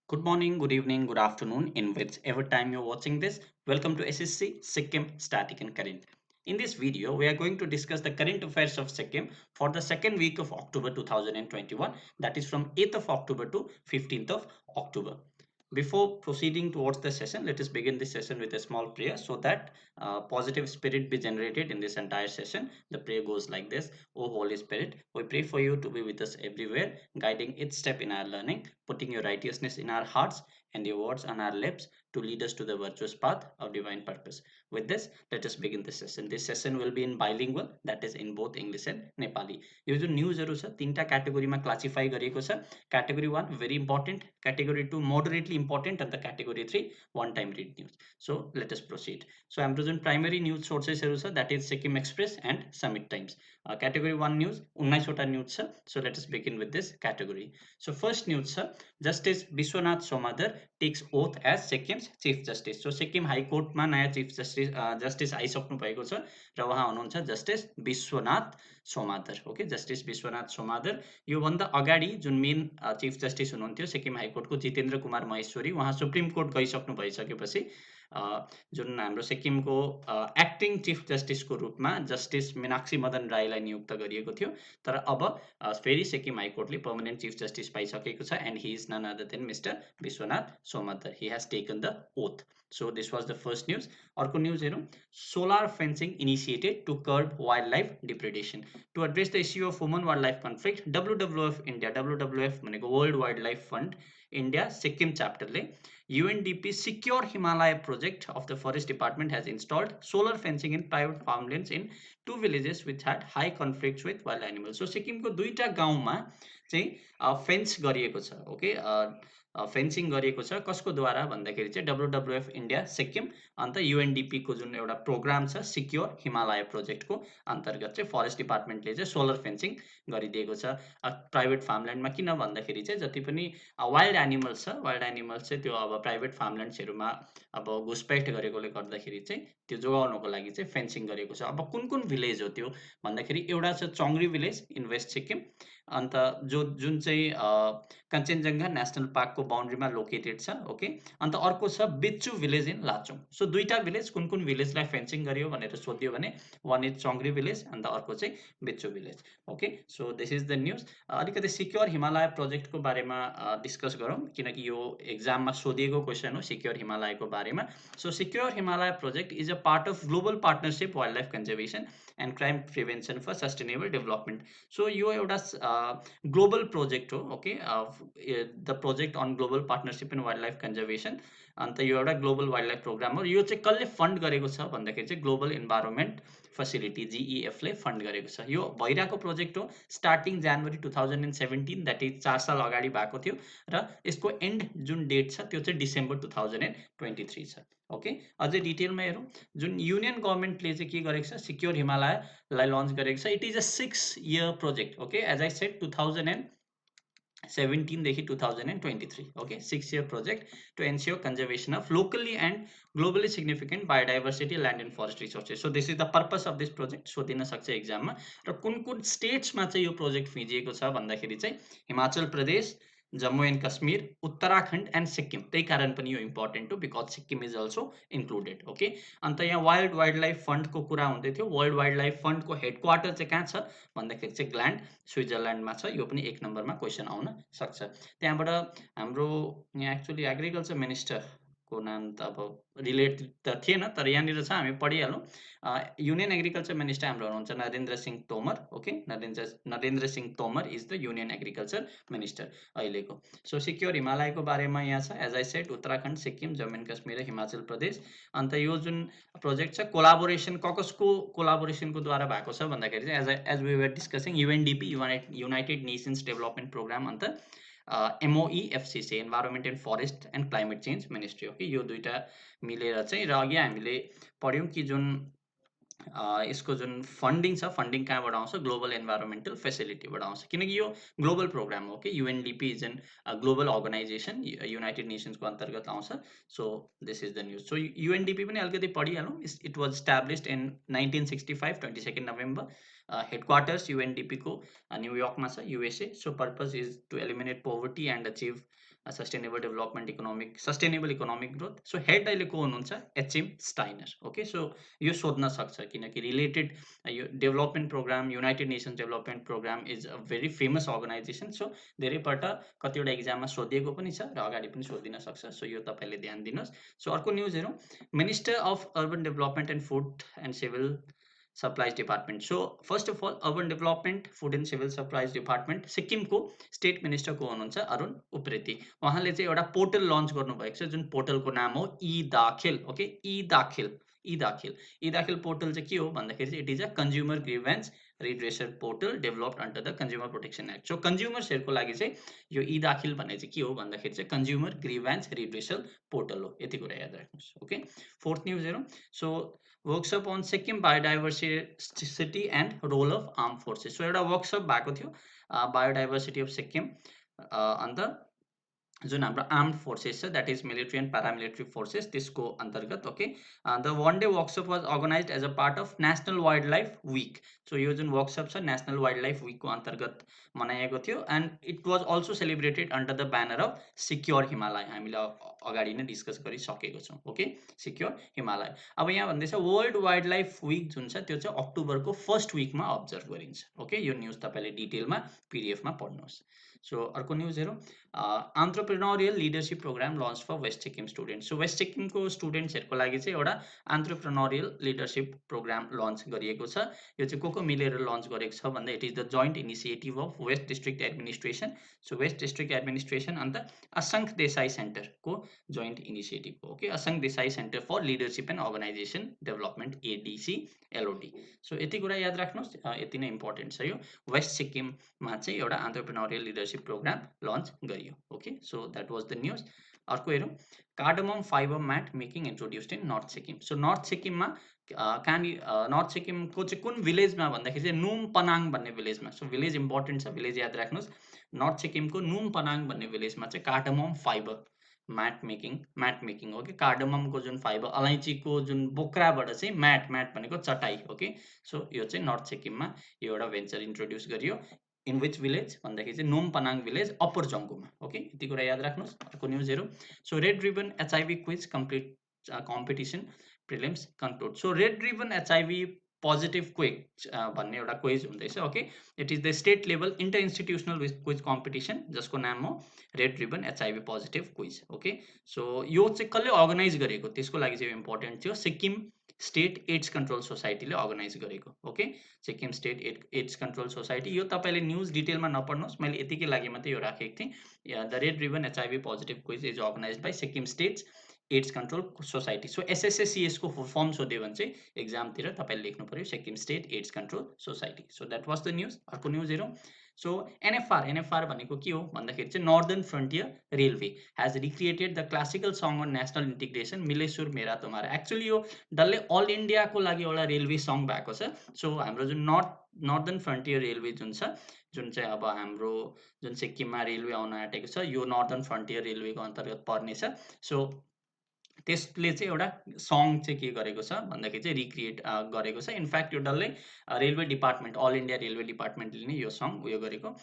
Good morning, good evening, good afternoon, in whichever time you're watching this. Welcome to SSC Sikkim Static and Current. In this video, we are going to discuss the current affairs of Sikkim for the second week of October 2021, that is from 8th of October to 15th of October. Before proceeding towards the session, let us begin this session with a small prayer so that positive spirit be generated in this entire session. The prayer goes like this: O Holy Spirit, we pray for you to be with us everywhere, guiding each step in our learning, putting your righteousness in our hearts and your words on our lips to lead us to the virtuous path of divine purpose. With this, let us begin this session. This session will be in bilingual, that is in both English and Nepali. यो जो न्युजहरू छ तीनटा क्याटेगोरीमा classify गरिएको छ. Category 1 very important, category 2 moderately important, and the category 3 one time read news. So let us proceed. So हाम्रो जुन primary news sources छ, that is Sikkim Express and Summit Times. Category 1 news 19 वटा news छ. So let us begin with this category. So first news छ, Justice Biswanath Somadar takes oath as Sikkim's Chief Justice. So Sikkim High Court मा नयाँ Justice आइसक्नु भएको छ र उहाँ हुनुहुन्छ Justice Biswanath Somadar. Okay, Justice Biswanath Somadar. योभन्दा अगाडि जुन मेन चिफ जस्टिस हुनुहुन्थ्यो सिक्किम हाइकोर्टको जितेन्द्र कुमार महेश्वरी, उहाँ सुप्रिम कोर्ट गइसक्नु भइसकेपछि जुन हाम्रो सिक्किमको एक्टिङ चिफ जस्टिसको रूपमा जस्टिस मीनाक्षी मदन राईलाई नियुक्त गरिएको थियो. तर अब फेरि सिक्किम हाइकोर्टले पर्मनेन्ट चिफ जस्टिस पाइसकेको छ and he is none other than mister Vishwanath Somadder. He has taken the oath. So this was the first news. अर्को न्युज हेरौँ. Solar fencing initiated to curb wildlife depredation. To address the issue of human wildlife conflict, WWF India, WWF भनेको World Wildlife Fund India Sikkim chapterले UNDP Secure Himalaya project of the Forest Department has installed solar fencing in private farmlands in two villages which had high conflicts with wild animals. So सिक्किमको दुईटा गाउँमा चाहिँ फेन्स गरिएको छ. Okay, fencing गरिएको छ. कसको द्वारा भन्दाखेरि चाहिँ WWF इन्डिया सिक्किम अन्त UNDP को जुन एउटा प्रोग्राम छ सिक्योर हिमालय प्रोजेक्टको अन्तर्गत चाहिँ फरेस्ट डिपार्टमेन्टले चाहिँ सोलर फेन्सिङ गरिदिएको छ प्राइभेट फार्मल्यान्डमा. किन भन्दाखेरि चाहिँ जति पनि वाइल्ड एनिमल्स छ, वाइल्ड एनिमल्स चाहिँ त्यो अब प्राइभेट फार्मल्यान्ड्सहरूमा अब घुसपैठ गरेकोले गर्दाखेरि चाहिँ त्यो जोगाउनको लागि चाहिँ फेन्सिङ गरेको छ. अब कुन कुन भिलेज हो त्यो भन्दाखेरि एउटा छ चङ्ग्री village in west Sikkim, and जुन चाहिँ कञ्चनजङ्घा नेसनल पार्कको बााउन्ड्रीमा लोकेटेड छ. ओके, अन्त अर्को छ बिच्चु भिलेज इन लाचुङ. सो दुईटा भिलेज कुन कुन भिलेजलाई फेन्सिङ गरियो भनेर सोधियो भने वान इज चङ्ग्री भिलेज अन्त अर्को चाहिँ Bichu village. Okay, so this is the news. अलिकति सिक्योर हिमालय प्रोजेक्टको बारेमा डिस्कस गरौँ किनकि यो एक्जाममा सोधिएको क्वेसन हो सिक्योर हिमालयको बारेमा. So secure Himalaya project is a part of global partnership wildlife conservation and crime prevention for sustainable development. So यो एउटा ग्लोबल प्रोजेक्ट हो. Okay, the project on global partnership in wildlife conservation. अन्त यो एउटा global wild life programme हो. यो चाहिँ कसले फन्ड गरेको छ भन्दाखेरि चाहिँ ग्लोबल इन्भाइरोमेन्ट फेसिलिटी GEF ले फन्ड गरेको छ. यो भइरहेको प्रोजेक्ट हो. स्टार्टिङ जनवरी 2017, द्याट इज 4 साल अगाडि भएको थियो र यसको एन्ड जुन डेट छ त्यो चाहिँ डिसेम्बर 2023 छ. ओके, अझै डिटेलमा हेरौँ. जुन युनियन गभर्मेन्टले चाहिँ के गरेको छ सिक्योर हिमालयलाई लन्च गरेको छ. It is a 6 year project. Okay, as I said 2017 देखि 2023. Okay, 6 year project to ensure conservation of locally and globally significant biodiversity, land and forest resources. So this is the purpose of this project. So दिन सक्छ एक्जाममा. र कुन कुन स्टेट्समा चाहिँ यो project फिजिएको छ भन्दाखेरि चाहिँ हिमाचल प्रदेश, जम्मू एन्ड कश्मीर, उत्तराखण्ड एन्ड सिक्किम. त्यही कारण पनि यो इम्पोर्टेन्ट हो because Sikkim is also included. Okay, अन्त यहाँ वाइल्ड लाइफ फन्डको कुरा हुँदै थियो. वाइल्ड लाइफ फन्डको हेडक्वार्टर चाहिँ कहाँ छ भन्दाखेरि चाहिँ ग्ल्यान्ड स्विजरल्यान्डमा छ. यो पनि 1 नम्बरमा क्वेसन आउन सक्छ. त्यहाँबाट हाम्रो यहाँ एक्चुअली एग्रिकल्चर मिनिस्टरको नाम त अब रिलेट त थिएन तर यहाँनिर छ, हामी पढिहालौँ. युनियन एग्रिकल्चर मिनिस्टर हाम्रो हुनुहुन्छ Narendra Singh Tomar. Okay, Narendra Singh Tomar is the union agriculture minister अहिलेको. सो सिक्योर हिमालयको बारेमा यहाँ छ. As I said Uttarakhand, Sikkim, Jammu and Kashmir र हिमाचल प्रदेश. अन्त यो जुन प्रोजेक्ट छ कोलाबोरेसन कसको कोलाबोरेसनको द्वारा भएको छ भन्दाखेरि चाहिँ as we were discussing UNDP united nations development programme अन्त MOE FCC environment and forest and climate change ministry. Okay, यो दुईटा मिलेर चाहिँ. र अघि हामीले पढ्यौँ कि जुन यसको जुन फन्डिङ छ फन्डिङ कहाँबाट आउँछ ग्लोबल इन्भाइरोमेन्टल फेसिलिटीबाट आउँछ किनकि यो ग्लोबल प्रोग्राम हो. कि UNDP is an global organisation, united नेसन्सको अन्तर्गत आउँछ. So this is the news. So UNDP पनि अलिकति पढिहालौँ. It was established in 1965 22 November. Headquarters UNDP को न्युयोर्कमा छ, USA. So purpose is to eliminate poverty and achieve sustainable development economic sustainable economic growth so head अहिले को हुनुहुन्छ HM Steiner okay so यो सोध्न सक्छ किनकि रिलेटेड यो development programme united nations development programme is a very famous organisation so धेरैपल्ट कतिवटा इक्जाममा सोधिएको पनि छ र अगाडि पनि सोधिन सक्छ सो यो तपाईँले ध्यान दिनुहोस् सो अर्को न्युज हेरौँ minister of urban development and food and civil supplies department so first of all urban development food and civil supplies department सिक्किमको स्टेट मिनिस्टर को हुनुहुन्छ अरुण उप्रेती उहाँले चाहिँ एउटा पोर्टल लन्च गर्नुभएको छ जुन पोर्टलको नाम हो ई दाखिल ओके ई दाखिल ई दाखिल ई दाखिल पोर्टल चाहिँ के हो भन्दाखेरि चाहिँ it is a consumer grievance redressal portal developed under the consumer protection act so कन्ज्युमर्सहरूको लागि चाहिँ यो ई दाखिल भन्ने चाहिँ के हो भन्दाखेरि चाहिँ कन्ज्युमर ग्रिभेन्स रिड्रेसल पोर्टल हो यति कुरा याद राख्नुहोस् ओके फोर्थ न्युज हेरौँ so workshop on Sikkim biodiversity and role of arm forces so एउटा वर्कसप भएको थियो बायोडाइभर्सिटी अफ सिक्किम अन्त जुन हाम्रो आर्म्ड फोर्सेस छ that is military and paramilitary forces त्यसको अन्तर्गत okay the one day workshop was organise as a part of national wildlife week so यो जुन वर्कसप छ नेसनल वाइल्ड लाइफ विकको अन्तर्गत मनाइएको थियो and it was also celebrated under the banner of secure Himalaya हामीले अगाडि नै डिस्कस गरिसकेको छौँ ओके सिक्योर हिमालय अब यहाँ भन्दैछ वर्ल्ड वाइल्ड लाइफ विक जुन छ त्यो चाहिँ अक्टोबरको फर्स्ट विकमा अब्जर्भ गरिन्छ ओके यो न्युज तपाईँले डिटेलमा पिडिएफमा पढ्नुहोस् सो अर्को न्युज हेरौँ entrepreneurial leadership programme launch for west Sikkim students so west सिक्किमको स्टुडेन्ट्सहरूको लागि चाहिँ एउटा एन्टरप्रेन्योरियल लिडरसिप प्रोग्राम लन्च गरिएको छ यो चाहिँ को मिलेर लन्च गरेको छ भन्दा it is the joint initiative of west district administration so west district administration and Ashank Desai सेन्टरको जोइन्ट इनिसिएटिभ हो okay Ashank Desai centre for leadership and organisation development ADC LOD so यति कुरा याद राख्नुहोस् यति नै इम्पोर्टेन्ट छ यो वेस्ट सिक्किममा चाहिँ एउटा एन्टरप्रेन्योरियल लिडरसिप प्रोग्राम लन्च गरियो okay so that was the news अर्को हेरौँ cardamom fibre mat making introduced in north Sikkim so north सिक्किममा नर्थ सिक्किमको चाहिँ कुन भिलेजमा भन्दाखेरि चाहिँ नुम पनाङ भन्ने भिलेजमा सो भिलेज इम्पोर्टेन्ट छ भिलेज याद राख्नुहोस् नर्थ सिक्किमको नुम पनाङ भन्ने भिलेजमा चाहिँ कार्डमम फाइबर म्याट मेकिङ हो कि कार्डममको जुन फाइबर अलैँचीको जुन बोक्राबाट चाहिँ म्याट भनेको चटाई ओके सो यो चाहिँ नर्थ सिक्किममा यो एउटा भेन्चर इन्ट्रोड्युस गरियो इन विच भिलेज भन्दाखेरि चाहिँ नोम पनाङ भिलेज अप्पर जङ्गुमा ओके यति कुरा याद राख्नुहोस् अर्को न्युजहरू so red ribbon HIV quiz competition prelims conclude so red ribbon HIV positive quiz भन्ने एउटा क्विज हुँदैछ okay it is the state level inter institutional quiz competition जसको नाम हो red ribbon HIV positive quiz okay so यो चाहिँ कसले organise गरेको त्यसको लागि चाहिँ इम्पोर्टेन्ट थियो सिक्किम स्टेट एड्स कन्ट्रोल सोसाइटीले अर्गनाइज गरेको okay Sikkim state AIDS control society यो तपाईँले न्युज डिटेलमा नपढ्नुहोस् मैले यतिकै लागि मात्रै यो राखेको थिएँ the red ribbon HIV positive quiz is organise by Sikkim states AIDS control society so एसएसएसिएसको फुल फर्म सोध्यो भने चाहिँ एक्जामतिर तपाईँले लेख्नु पऱ्यो Sikkim state AIDS control society so that was the news अर्को न्युज हेरौँ सो एनएफआर भनेको के हो भन्दाखेरि चाहिँ northern frontier railway has recreated the classical song on national integration मिलेश्वर मेरा तुम्हारा एक्चुअली यो डल्लै अल इन्डियाको लागि एउटा रेलवे सङ भएको छ सो हाम्रो जुन नर्दर्न फ्रन्टियर रेलवे जुन छ जुन चाहिँ अब हाम्रो जुन सिक्किममा रेलवे आउन आँटेको छ यो नर्दर्न फ्रन्टियर रेलवेको अन्तर्गत पर्नेछ सो त्यसले चाहिँ एउटा सङ चाहिँ के गरेको छ भन्दाखेरि चाहिँ रिक्रिएट गरेको छ इनफ्याक्ट यो डल्लै railway department all India railway डिपार्टमेन्टले नै यो सङ उयो गरेको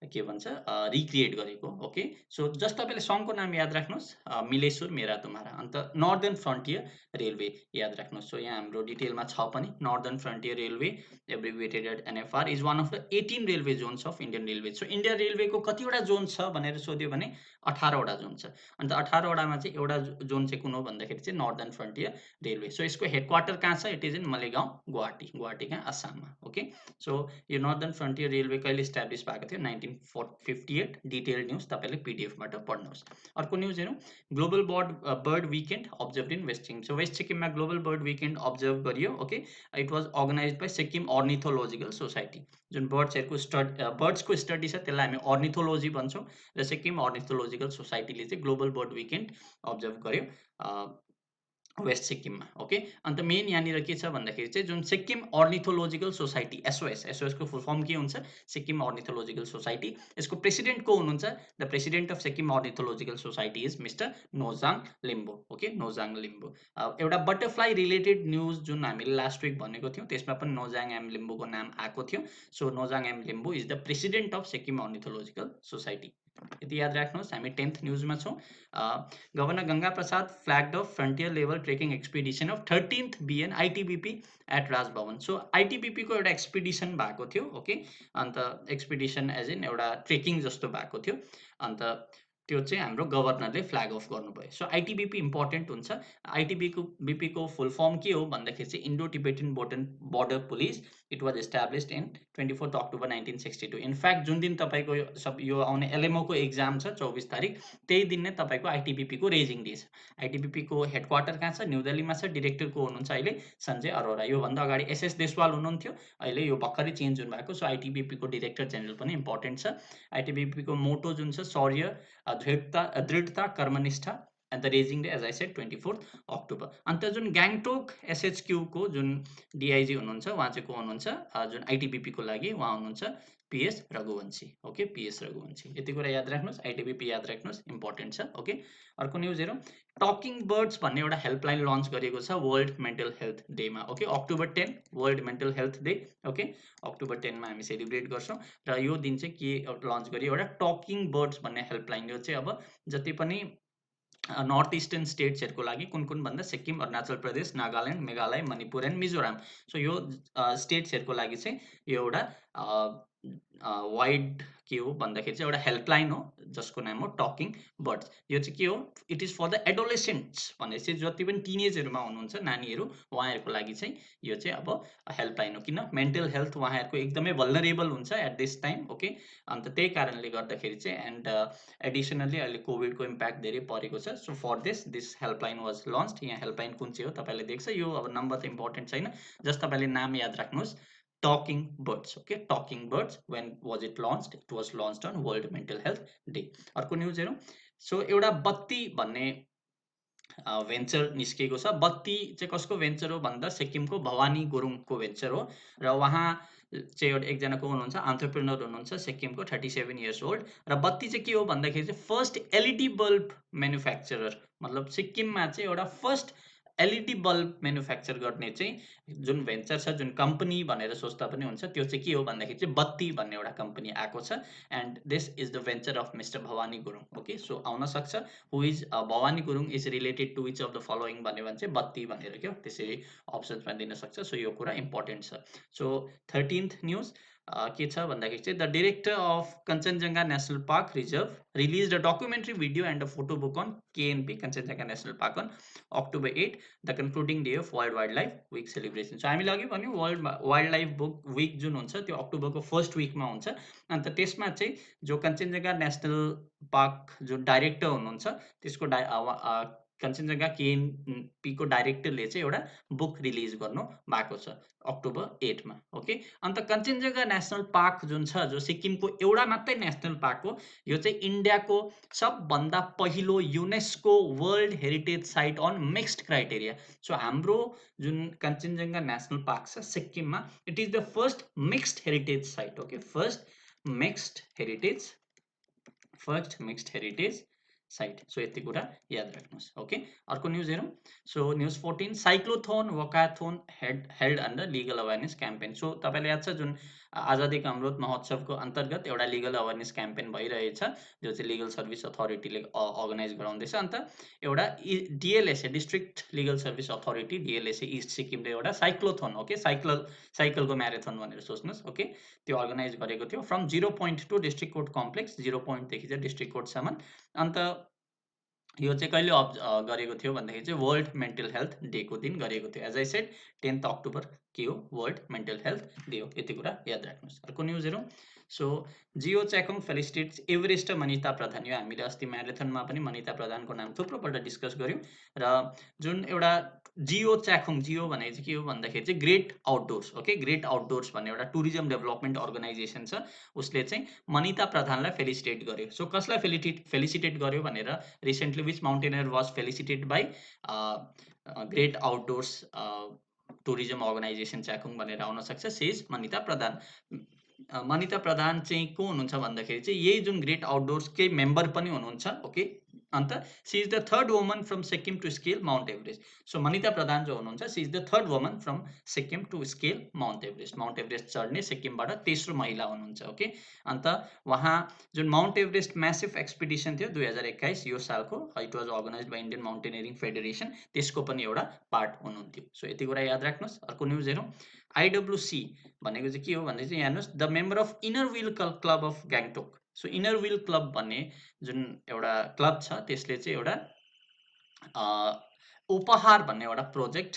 के भन्छ रिक्रिएट गरेको ओके सो जस्ट तपाईँले सङको नाम याद राख्नुहोस् मिलेश्वर मेरा तुम्हारा अन्त नर्दर्न फ्रन्टियर रेलवे याद राख्नुहोस् सो यहाँ हाम्रो डिटेलमा छ पनि northern frontier railway abbreviated at NFR is one of the 18 railway zones of Indian railway so Indian रेलवेको कतिवटा जोन छ भनेर सोध्यो भने 18वटा जोन छ अन्त 18वटामा चाहिँ एउटा जोन चाहिँ कुन हो भन्दाखेरि चाहिँ नर्दर्न फ्रन्टियर रेलवे सो यसको हेडक्वार्टर कहाँ छ इट इज इन मलेगाउँ गुवाहाटी कहाँ आसाममा ओके सो यो नर्दर्न फ्रन्टियर रेलवे कहिले इस्टाब्लिस भएको थियो 1958 डिटेल न्युज तपाईँले पिडिएफबाट पढ्नुहोस् अर्को न्युज हेरौँ global bird weekend observe in west Sikkim so west सिक्किममा ग्लोबल बर्ड विकेन्ड अब्जर्भ गरियो okay it was organise by Sikkim ornithological society जुन बर्ड्सको स्टडी छ त्यसलाई हामी अर्निथोलोजी भन्छौँ र सिक्किम अर्निथोलोजिकल सोसाइटीले चाहिँ ग्लोबल बर्ड विकेन्ड अब्जर्भ गर्यो वेस्ट सिक्किममा ओके अन्त मेन यहाँनिर के छ भन्दाखेरि चाहिँ जुन सिक्किम अर्निथोलोजिकल सोसाइटी एसओएसको फुल फर्म के हुन्छ सिक्किम अर्निथोलोजिकल सोसाइटी यसको प्रेसिडेन्ट को हुनुहुन्छ the president of Sikkim ornithological society is mister Nozang Limbu okay Nozang Limbu एउटा बटरफ्लाई रिलेटेड न्युज जुन हामीले लास्ट विक भनेको थियौँ त्यसमा पनि नोजाङ एम लिम्बूको नाम आएको थियो so Nojang M Limboo is the president of Sikkim ornithological society यति याद राख्नुहोस्। हामी 10th न्युजमा छौँ। Governor Ganga Prasad flagged off frontier level trekking expedition of 13th BN ITBP at Rajbhavan. So ITBP को एउटा एक्सपिडिसन भएको थियो। Okay, and expedition as in एउटा ट्रेकिङ जस्तो भएको थियो। अन्त त्यो चाहिँ हाम्रो गभर्नरले फ्ल्याग अफ गर्नुभयो। सो ITBP इम्पोर्टेन्ट हुन्छ। ITBP को फुल फर्म के हो भन्दाखेरि चाहिँ Indo Tibetan border police. It was established in 24 October 1962। In fact जुन दिन तपाईँको यो आउने LMO को एक्जाम छ 24 तारिक, त्यही दिन नै तपाईँको ITBP को रेजिङ डे छ। ITBP को हेडक्वार्टर कहाँ छ? न्यू दिल्लीमा छ। डिरेक्टर को हुनुहुन्छ अहिले सञ्जय अरोरा। योभन्दा अगाडि SS देशवाल हुनुहुन्थ्यो, अहिले यो भर्खरै चेन्ज हुनुभएको। सो ITBP को डिरेक्टर जेनरल पनि इम्पोर्टेन्ट छ। ITBP को मोटो जुन छ शौर्य, दृढता, कर्मनिष्ठा, and the raising day as I said 24 October. And जुन गान्तोक SHQ को जुन DIG हुनुहुन्छ उहाँ चाहिँ को हुनुहुन्छ? जुन ITBP को लागि उहाँ हुनुहुन्छ PS Raghuvanshi. Okay, PS Raghuvanshi. यति कुरा याद राख्नुहोस्। ITBP याद राख्नुहोस्, इम्पोर्टेन्ट छ। ओके, अर्को न्युज हेरौँ। टकिङ बर्ड्स भन्ने एउटा हेल्पलाइन लन्च गरेको छ वर्ल्ड मेन्टल हेल्थ डेमा। Okay, October 10 world mental health day. Okay, October 10 मा हामी सेलिब्रेट गर्छौँ र यो दिन चाहिँ के लन्च गरियो? एउटा टकिङ बर्ड्स भन्ने हेल्पलाइन। यो चाहिँ अब जति पनि नर्थ इस्टर्न स्टेट्सहरूको लागि कुन कुन भन्दा सिक्किम, अरुणाचल प्रदेश, नागाल्यान्ड, मेघालय, मणिपुर एन्ड मिजोराम। सो यो स्टेट्सहरूको लागि चाहिँ यो एउटा वाइड के हो भन्दाखेरि चाहिँ एउटा हेल्पलाइन हो जसको नाम हो टकिङ बर्ड्स। यो चाहिँ के हो? इट इज फर द एडोलेसेन्ट्स भनेपछि जति पनि टिनेजहरूमा हुनुहुन्छ नानीहरू, उहाँहरूको लागि चाहिँ यो चाहिँ अब हेल्पलाइन हो। किन? मेन्टल हेल्थ उहाँहरूको एकदमै भल्नरेबल हुन्छ एट दिस टाइम। ओके, अन्त त्यही कारणले गर्दाखेरि चाहिँ एन्ड एडिसनली अहिले कोभिडको इम्प्याक्ट धेरै परेको छ। So for this helpline was launched. यहाँ हेल्पलाइन कुन चाहिँ हो तपाईँले देख्छ। यो अब नम्बर त इम्पोर्टेन्ट छैन, जस्ट तपाईँले नाम याद राख्नुहोस्, talking birds. Okay, talking birds. When was it launched? It was launched on world mental health day. अर्को न्युज हेरौँ। सो एउटा बत्ती भन्ने भेन्चर निस्किएको छ। बत्ती चाहिँ कसको भेन्चर हो भन्दा सिक्किमको भवानी गुरुङको भेन्चर हो र उहाँ चाहिँ एकजना को हुनुहुन्छ? एन्टरप्रेन्योर हुनुहुन्छ सिक्किमको, 37 इयर्स ओल्ड। र बत्ती चाहिँ के हो भन्दाखेरि चाहिँ फर्स्ट LED बल्ब म्यानुफ्याक्चरर, मतलब सिक्किममा चाहिँ एउटा फर्स्ट LED बल्ब म्यानुफ्याक्चर गर्ने चाहिँ जुन भेन्चर छ, जुन कम्पनी भनेर सोच्दा पनि हुन्छ, त्यो चाहिँ के हो भन्दाखेरि चाहिँ बत्ती भन्ने एउटा कम्पनी आएको छ। And this is the venture of mister Bhawani Gurung. Okay, so आउन सक्छ who is Bhawani Gurung is related to which of the following भन्यो भने चाहिँ बत्ती भनेर क्या त्यसरी अप्सन्समा दिन सक्छ। सो यो कुरा इम्पोर्टेन्ट छ। सो 13th न्युज के छ भन्दाखेरि चाहिँ the director of Kanchenjunga national park reserve release a documentary video and a photo book on KNP Kanchenjunga national park on October 8, the concluding day of world wildlife week celebration. So हामीले अघि भन्यो world wildlife book week जुन हुन्छ त्यो अक्टोबरको first विकमा हुन्छ। अन्त त्यसमा चाहिँ जो कञ्चनजङ्घा नेसनल पार्क जो डाइरेक्टर हुनुहुन्छ त्यसको कञ्चनजङ्घा KNP को डाइरेक्टरले चाहिँ एउटा बुक रिलिज गर्नु भएको छ अक्टोबर 8 मा। ओके, अन्त कञ्चनजङ्घा नेसनल पार्क जुन छ, जो सिक्किमको एउटा मात्रै नेसनल पार्क हो, यो चाहिँ इन्डियाको सबभन्दा पहिलो UNESCO world heritage site on mixed criteria. So हाम्रो जुन कञ्चनजङ्घा नेसनल पार्क छ सिक्किममा, it is the first mixed heritage site. Okay, first mixed heritage site. So यति कुरा याद राख्नुहोस्। ओके, अर्को न्युज हेरौँ। So news 14, cyclothon walkathon held under legal awareness campaign. So तपाईँलाई याद छ जुन आजादी का अमृत महोत्सवको अन्तर्गत एउटा लिगल अवेरनेस क्याम्पेन भइरहेछ, जो चाहिँ लिगल सर्भिस अथोरिटीले अर्गनाइज गराउँदैछ। अन्त एउटा DLSA district legal service authority, DLSA east सिक्किमले एउटा साइक्लोथोन, ओके, साइकलको म्याराथन भनेर सोच्नुहोस्। ओके, त्यो अर्गनाइज गरेको थियो from 0 point to district court complex, 0 पोइन्टदेखि चाहिँ डिस्ट्रिक्ट कोर्टसम्म। अन्त यो चाहिँ कहिले गरेको थियो भन्दाखेरि चाहिँ वर्ल्ड मेन्टल हेल्थ डेको दिन गरेको थियो। As I shed 10th October के हो? वर्ल्ड मेन्टल हेल्थ डे हो। यति कुरा याद राख्नुहोस्। अर्को न्युज हेरौँ। सो जियो च्याखुङ फेलिसिटेट्स एभरेस्ट मनिता प्रधान। यो हामीले अस्ति म्याराथनमा पनि मनिता प्रधानको नाम थुप्रोपल्ट डिस्कस गऱ्यौँ। र जुन एउटा जियो च्याखुङ, जियो भनेको चाहिँ के हो भन्दाखेरि चाहिँ great outdoors. Okay, great outdoors भन्ने एउटा टुरिज्म डेभलपमेन्ट अर्गनाइजेसन छ, उसले चाहिँ मनिता प्रधानलाई फेलिसिटेट गर्यो। सो कसलाई फेलिसिटेट गर्यो भनेर recently which mountaineer was felicitated by great outdoors tourism organisation Chyakhung भनेर आउन सक्छ। सी इज मनिता प्रधान। मनिता प्रधान चाहिँ को हुनुहुन्छ भन्दाखेरि चाहिँ यही जुन ग्रेट आउटडोर्सकै मेम्बर पनि हुनुहुन्छ। Okay, and she is the third woman from Sikkim to scale mount Everest. So Manita Pradhan जो हुनुहुन्छ she is the third woman from Sikkim to scale mount Everest. Mount Everest चढ्ने सिक्किमबाट तेस्रो महिला हुनुहुन्छ. ओके, अन्त उहाँ जुन माउन्ट एभरेस्ट म्यासिभ एक्सपिडिसन थियो 2021 यो सालको, it was organise by Indian mountaineering federation, त्यसको पनि एउटा पार्ट हुनुहुन्थ्यो. सो यति कुरा याद राख्नुहोस्. अर्को न्युज हेरौँ. आइडब्ल्युसी भनेको चाहिँ के हो भन्दै चाहिँ हेर्नुहोस्, the member of inner wheel club of Gangtok. So inner wheel club भन्ने जुन एउटा क्लब छ त्यसले चाहिँ एउटा उपहार भन्ने एउटा प्रोजेक्ट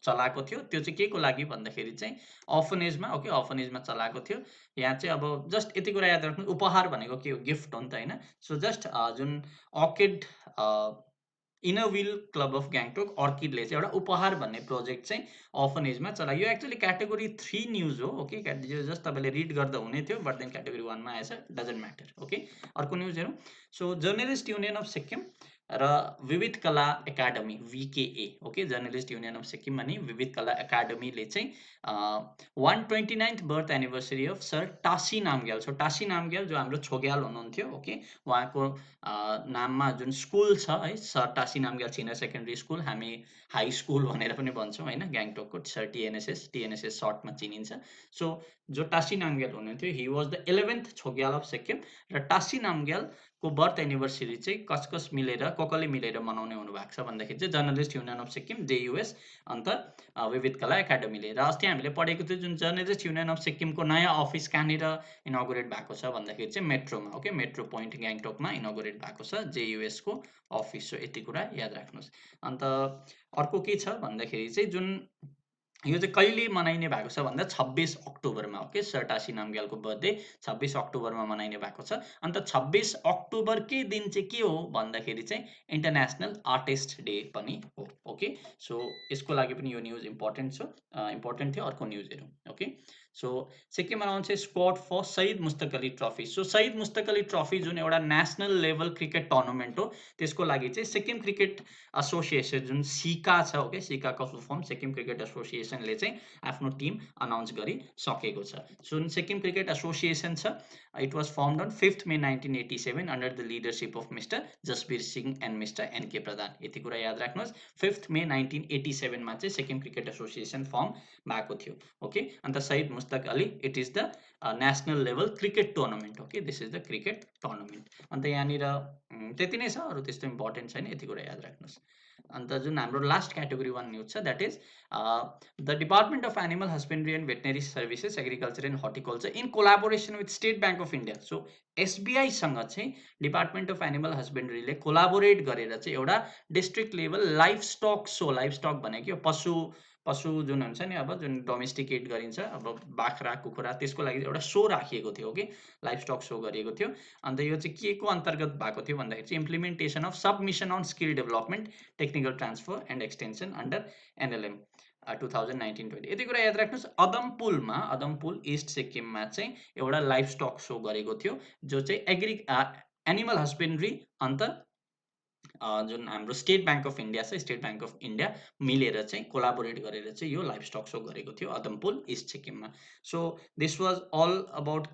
चलाएको थियो. त्यो चाहिँ के को लागि भन्दाखेरि चाहिँ अर्फनेजमा, ओके, अर्फनेजमा चलाएको थियो. यहाँ चाहिँ अब जस्ट यति कुरा याद राख्नु, उपहार भनेको के हो, गिफ्ट हो नि त होइन. सो जस्ट जुन orchid inner wheel club of Gangtok अर्किडले चाहिँ एउटा उपहार भन्ने प्रोजेक्ट चाहिँ अर्फनेजमा चलायो. यो एक्चुअली क्याटेगोरी 3 न्युज हो. ओके, जस्ट तपाईँले रिड गर्दा हुने थियो, बट देन क्याटेगोरी 1 मा आएछ, डजन्ट म्याटर. ओके, अर्को न्युज हेरौँ. So journalist union of Sikkim र Vividh Kala academy VKA, okay, journalist union of Sikkim अनि विविध कला एकाडेमीले चाहिँ 129th birth anniversary of sir Tashi Namgyal. So Tashi Namgyal जो हाम्रो छोग्याल हुनुहुन्थ्यो, ओके, उहाँको नाममा जुन स्कुल छ है, sir Tashi Namgyal senior secondary school, हामी हाई स्कुल भनेर पनि भन्छौँ होइन, ग्याङटोकको सर TNSS सर्टमा चिनिन्छ. सो जो टासी नामग्याल हुनुहुन्थ्यो, he was the 11th Chogyal of Sikkim. र टासी नामग्यालको बर्थ एनिभर्सरी चाहिँ कस मिलेर कसले मिलेर मनाउने हुनुभएको छ भन्दाखेरि चाहिँ journalist union of Sikkim JUS, अन्त विविध कला एकाडेमीले. र अस्ति हामीले पढेको थियो जुन जर्नलिस्ट युनियन अफ सिक्किमको नयाँ अफिस कहाँनिर इनोगुरेट भएको छ भन्दाखेरि चाहिँ मेट्रोमा, ओके, मेट्रो पोइन्ट ग्याङटोकमा इनोगुरेट भएको छ JUS को अफिस. सो यति कुरा याद राख्नुहोस्. अन्त अर्को के छ भन्दाखेरि चाहिँ जुन यो चाहिँ कहिले मनाइने भएको छ भन्दा 26 अक्टोबरमा. ओके, सर टासी नामग्यालको बर्थडे 26 अक्टोबरमा मनाइने भएको छ. अन्त 26 अक्टोबरकै दिन चाहिँ के हो भन्दाखेरि चाहिँ इन्टरनेसनल आर्टिस्ट डे पनि हो. ओके, सो यसको लागि पनि यो न्युज इम्पोर्टेन्ट थियो. अर्को न्युज हेरौँ. Okay, so Sikkim announce squad for Shahid Mushtaq Ali trophy. So शहीद मुस्तक अली ट्रफी जुन एउटा नेसनल लेभल क्रिकेट टुर्नामेन्ट हो, त्यसको लागि चाहिँ सिक्किम क्रिकेट एसोसिएसन जुन सिका छ, okay, सिकाको full form Sikkim cricket एसोसिएसनले चाहिँ आफ्नो टिम अनाउन्स गरिसकेको छ. जुन सिक्किम क्रिकेट एसोसिएसन छ, it was firmed on 5th May 1987 under the leadership of mister Jasbir Singh and mister NK प्रधान. यति कुरा याद राख्नुहोस्. 5th May 1987 मा चाहिँ सिक्किम क्रिकेट एसोसिएसन फर्म भएको थियो. Okay, and Shahid Mushtaq Ali, it is the national level cricket tournament. Okay, this is the cricket tournament. And यहाँनिर त्यति नै छ, अरू त्यस्तो इम्पोर्टेन्ट छैन, यति कुरा याद राख्नुहोस्. अन्त जुन हाम्रो लास्ट क्याटेगोरी 1 न्युज छ, that is the department of animal husbandry and veterinary services agriculture and horticulture in collaboration with state bank of India. So SBI सँग चाहिँ डिपार्टमेन्ट अफ एनिमल हस्बेन्ड्रीले कोलाबोरेट गरेर चाहिँ एउटा district level livestock so, livestock भनेको पशु जुन हुन्छ नि, अब जुन डोमेस्टिकेट गरिन्छ, अब बाख्रा कुखुरा, त्यसको लागि एउटा सो राखिएको थियो. ओके, लाइफ स्टक सो गरिएको थियो. अन्त यो चाहिँ के को अन्तर्गत भएको थियो भन्दाखेरि चाहिँ implementation of submission on skill development technical transfer and extension under NLM 2019-20. यति कुरा याद राख्नुहोस्. अदमपुल इस्ट सिक्किममा चाहिँ एउटा लाइफ स्टक सो गरेको थियो, जो चाहिँ एनिमल हस्बेन्ड्री अन्त जुन हाम्रो स्टेट ब्याङ्क अफ इन्डिया छ, स्टेट ब्याङ्क अफ इन्डिया मिलेर चाहिँ कोलाबोरेट गरेर चाहिँ यो लाइफ स्टक सो गरेको थियो अदमपुल इस्ट सिक्किममा. So this was all about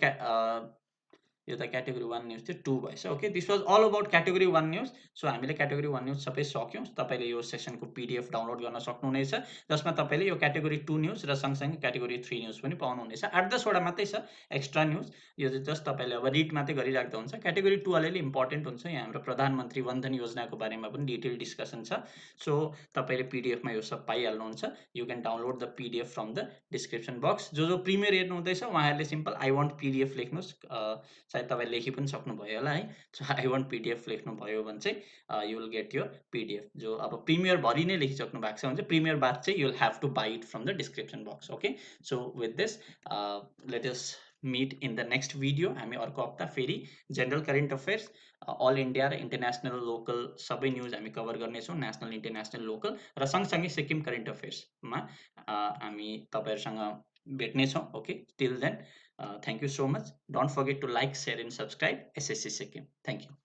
यो त क्याटेगोरी 1 न्युज थियो, 2 भएछ. Okay, this was all about category 1 news. So हामीले क्याटेगोरी 1 न्युज सबै सक्यौँ. तपाईँले यो सेसनको PDF डाउनलोड गर्न सक्नुहुनेछ, जसमा तपाईँले यो क्याटेगोरी 2 न्युज र सँगसँगै क्याटेगोरी 3 न्युज पनि पाउनुहुनेछ. 8-10 वटा मात्रै छ एक्स्ट्रा न्युज. यो चाहिँ जस्ट तपाईँले अब रिड मात्रै गरिराख्दा हुन्छ. क्याटेगोरी 2 अलिअलि इम्पोर्टेन्ट हुन्छ. यहाँ हाम्रो प्रधानमन्त्री वनधन योजनाको बारेमा पनि डिटेल डिस्कसन छ. सो तपाईँले PDF मा यो सब पाइहाल्नुहुन्छ. You can download the PDF from the description box. जो प्रिमियर हेर्नु हुँदैछ उहाँहरूले सिम्पल आई वान्ट PDF लेख्नुहोस्. सायद तपाईँ लेखि पनि सक्नुभयो होला है. सो आई वान्ट PDF लेख्नुभयो भने चाहिँ you will get your PDF. जो अब प्रिमियर भरि नै लेखिसक्नु भएको छ भने चाहिँ प्रिमियर बाद चाहिँ you will have to buy it from the description box. Okay, so with this let us meet in the next video. हामी अर्को हप्ता फेरि general current affairs, all India र इन्टरनेसनल लोकल सबै न्युज हामी कभर गर्नेछौँ, नेसनल इन्टरनेसनल लोकल, र सँगसँगै सिक्किम करेन्ट अफेयर्समा हामी तपाईँहरूसँग भेट्नेछौँ. Okay, till then, thank you so much. Don't forget to like, share and subscribe SSC Sikkim. Thank you.